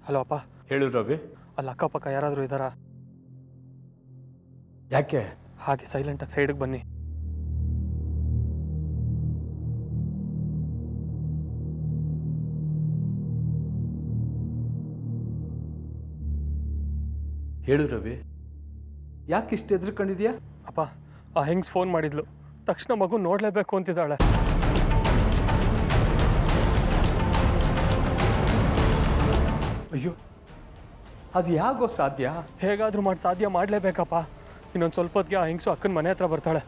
Hello ಅಪ್ಪ. ಹೇಳು ರವಿ. ಅಲ್ಲಿ ಅಕ್ಕಪಕ್ಕ ಯಾರಾದರೂ ಇದ್ದಾರಾ? ಯಾಕೆ? ಹಾಗೆ ಸೈಲೆಂಟಾಗಿ ಸೈಡಿಗೆ ಬನ್ನಿ. ಹೇಳು ರವಿ, ಯಾಕೆ ಇಷ್ಟು ಹೆದರ್ಕೊಂಡಿದ್ಯಾ? ಅಪ್ಪ, ಆ ಹೆಂಗ್ಸ್ ಫೋನ್ ಮಾಡಿದ್ಲು, ತಕ್ಷಣ ಮಗು ನೋಡಲೇಬೇಕು ಅಂತಿದ್ದಾಳೆ. ಅಯ್ಯೋ, ಅದು ಯಾಕೋ ಸಾಧ್ಯ? ಹೇಗಾದರೂ ಮಾಡಿ ಸಾಧ್ಯ ಮಾಡಲೇಬೇಕಪ್ಪ. ಇನ್ನೊಂದು ಸ್ವಲ್ಪ ಹೊತ್ತಿಗೆ ಆ ಹೆಂಗ್ಸು ಅಕ್ಕನ ಮನೆ ಹತ್ರ ಬರ್ತಾಳೆ.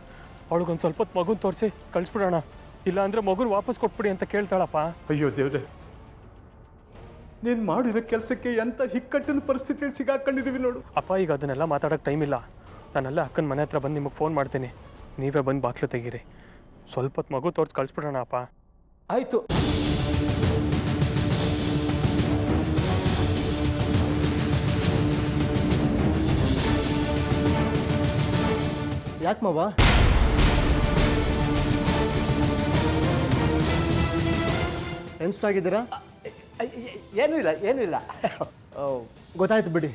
ಅವಳಿಗೊಂದು ಸ್ವಲ್ಪ ಹೊತ್ತು ಮಗುನ ತೋರಿಸಿ ಕಳಿಸ್ಬಿಡೋಣ, ಇಲ್ಲಾಂದರೆ ಮಗುನ ವಾಪಸ್ ಕೊಟ್ಬಿಡಿ ಅಂತ ಕೇಳ್ತಾಳಪ್ಪ. ಅಯ್ಯೋ ದೇವ್ರೆ, ನೀನು ಮಾಡಿರೋ ಕೆಲಸಕ್ಕೆ ಎಂಥ ಹಿಕ್ಕಟ್ಟಿನ ಪರಿಸ್ಥಿತಿಯಲ್ಲಿ ಸಿಗಾಕೊಂಡಿದ್ದೀವಿ ನೋಡು. ಅಪ್ಪ, ಈಗ ಅದನ್ನೆಲ್ಲ ಮಾತಾಡೋಕ್ಕೆ ಟೈಮ್ ಇಲ್ಲ. ನಾನಲ್ಲೇ ಅಕ್ಕನ ಮನೆ ಹತ್ರ ಬಂದು ನಿಮಗೆ ಫೋನ್ ಮಾಡ್ತೀನಿ, ನೀವೇ ಬಂದು ಬಾಕ್ಲು ತೆಗೀರಿ. ಸ್ವಲ್ಪ ಹೊತ್ತು ಮಗು ತೋರಿಸಿ ಕಳಿಸ್ಬಿಡೋಣ ಅಪ್ಪ. ಆಯಿತು. ಯಾಕೆ ಮಾವ? ಎನ್ಸ್ಟಾಗಿದ್ದೀರಾ? ಏನೂ ಇಲ್ಲ, ಏನೂ ಇಲ್ಲ. ಗೊತ್ತಾಯ್ತು ಬಿಡಿ,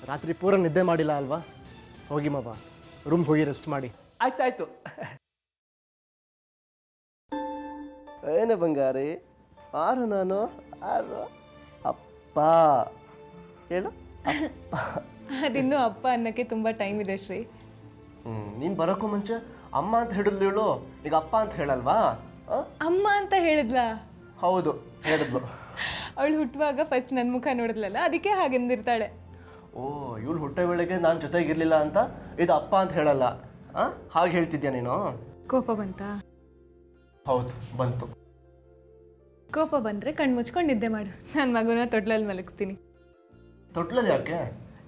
ರಾತ್ರಿ ಪೂರ ನಿದ್ದೆ ಮಾಡಿಲ್ಲ ಅಲ್ವಾ? ಹೋಗಿ ಮಾವ, ರೂಮ್ಗೆ ಹೋಗಿ ರೆಸ್ಟ್ ಮಾಡಿ. ಆಯ್ತಾಯ್ತು. ಏನೇ ಬಂಗಾರಿ, ಆರು ನಾನು ಆರು ಅಪ್ಪ ಹೇಳು. ಅದಿನ್ನೂ ಅಪ್ಪ ಅನ್ನಕ್ಕೆ ತುಂಬ ಟೈಮ್ ಇದೆ ಶ್ರೀ. ನೀನು ಬರೋಕ್ಕೂ ಮುಂಚೆ ಅಮ್ಮ ಅಂತ ಹೇಳಿದ್ಲು ಹೇಳು, ಈಗ ಅಪ್ಪ ಅಂತ ಹೇಳಲ್ವಾ? ಅಮ್ಮ ಅಂತ ಹೇಳಿದ್ಲಾ? ಹೌದು, ಹೇಳಿದ್ಲು. ಅವಳು ಹುಟ್ಟುವಾಗ ಫಸ್ಟ್ ನನ್ನ ಮುಖ ನೋಡಿದ್ಲಲ್ಲ, ಅದಕ್ಕೆ ಹಾಗೆಂದಿರ್ತಾಳೆ. ಓ, ಇವಳು ಹುಟ್ಟೋ ವೇಳೆಗೆ ನಾನು ಜೊತೆಗಿರ್ಲಿಲ್ಲ ಅಂತ ಇದು ಅಪ್ಪ ಅಂತ ಹೇಳಲ್ಲ, ಹಾಗೆ ಹೇಳ್ತಿದ್ಯಾ ನೀನು? ಕೋಪ ಬಂತಾ? ಹೌದು, ಬಂತು. ಕೋಪ ಬಂದರೆ ಕಣ್ಣು ಮುಚ್ಕೊಂಡು ನಿದ್ದೆ ಮಾಡು, ನನ್ನ ಮಗುನ ತೊಟ್ಲಲ್ಲಿ ಮಲಗಿಸ್ತೀನಿ. ತೊಟ್ಲಲ್ಲಿ ಯಾಕೆ?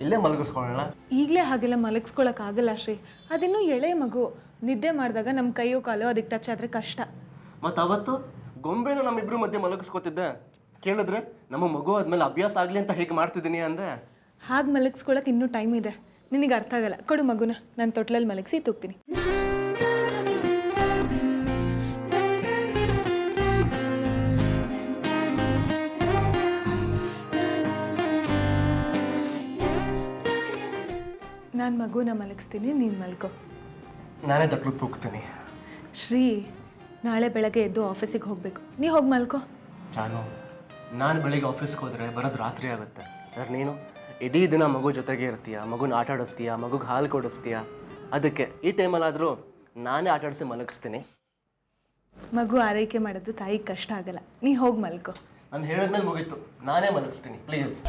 ಇಲ್ಲೇ ಮಲಗಿಸ್ಕೊಳ್ಳೋಣ. ಈಗಲೇ ಹಾಗೆಲ್ಲ ಮಲಗಿಸ್ಕೊಳಕ್ಕಾಗಲ್ಲ ಶ್ರೀ, ಅದಿನ್ನೂ ಎಳೆ ಮಗು. ನಿದ್ದೆ ಮಾಡಿದಾಗ ನಮ್ಮ ಕೈಯೋ ಕಾಲೋ ಅದಕ್ಕೆ ಟಚ್ ಆದರೆ ಕಷ್ಟ. ಮತ್ತು ಅವತ್ತು ಗೊಂಬೆನ ನಮ್ಮಿಬ್ರು ಮಧ್ಯೆ ಮಲಗಿಸ್ಕೊತಿದ್ದೆ, ಕೇಳಿದ್ರೆ ನಮ್ಮ ಮಗು ಆದ್ಮೇಲೆ ಅಭ್ಯಾಸ ಆಗಲಿ ಅಂತ ಹೇಗೆ ಮಾಡ್ತಿದ್ದೀನಿ ಅಂದೆ. ಹಾಗೆ ಮಲಗಿಸ್ಕೊಳಕ್ಕೆ ಇನ್ನೂ ಟೈಮ್ ಇದೆ, ನಿನಗೆ ಅರ್ಥ ಆಗಲ್ಲ. ಕೊಡು ಮಗುನ, ನಾನು ತೊಟ್ಲಲ್ಲಿ ಮಲಗಿಸಿ ತೂಗ್ತೀನಿ. ನಾನು ಮಗುನ ಮಲಗಿಸ್ತೀನಿ, ನೀನು ಮಲ್ಕೋ. ನಾನೇ ತೊಟ್ಲು ತೂಗ್ತೀನಿ. ಶ್ರೀ, ನಾಳೆ ಬೆಳಗ್ಗೆ ಎದ್ದು ಆಫೀಸಿಗೆ ಹೋಗಬೇಕು, ನೀ ಹೋಗಿ ಮಲ್ಕೋ. ಚಾನು, ನಾನು ಬೆಳಿಗ್ಗೆ ಆಫೀಸ್ಗೆ ಹೋದರೆ ಬರೋದು ರಾತ್ರಿ ಆಗುತ್ತೆ. ಆದರೆ ನೀನು ಇಡೀ ದಿನ ಮಗು ಜೊತೆಗೆ ಇರ್ತೀಯ, ಮಗುನ ಆಟ ಆಡಿಸ್ತೀಯ, ಮಗುಗೆ ಹಾಲು ಕೊಡಿಸ್ತೀಯ. ಅದಕ್ಕೆ ಈ ಟೈಮಲ್ಲಾದರೂ ನಾನೇ ಆಟ ಆಡಿಸಿ ಮಲಗಿಸ್ತೀನಿ. ಮಗು ಆರೈಕೆ ಮಾಡೋದು ತಾಯಿಗೆ ಕಷ್ಟ ಆಗಲ್ಲ, ನೀ ಹೋಗಿ ಮಲ್ಕೋ. ನಾನು ಹೇಳಿದ್ಮೇಲೆ ಮುಗೀತು, ನಾನೇ ಮಲಗಿಸ್ತೀನಿ ಪ್ಲೀಸ್.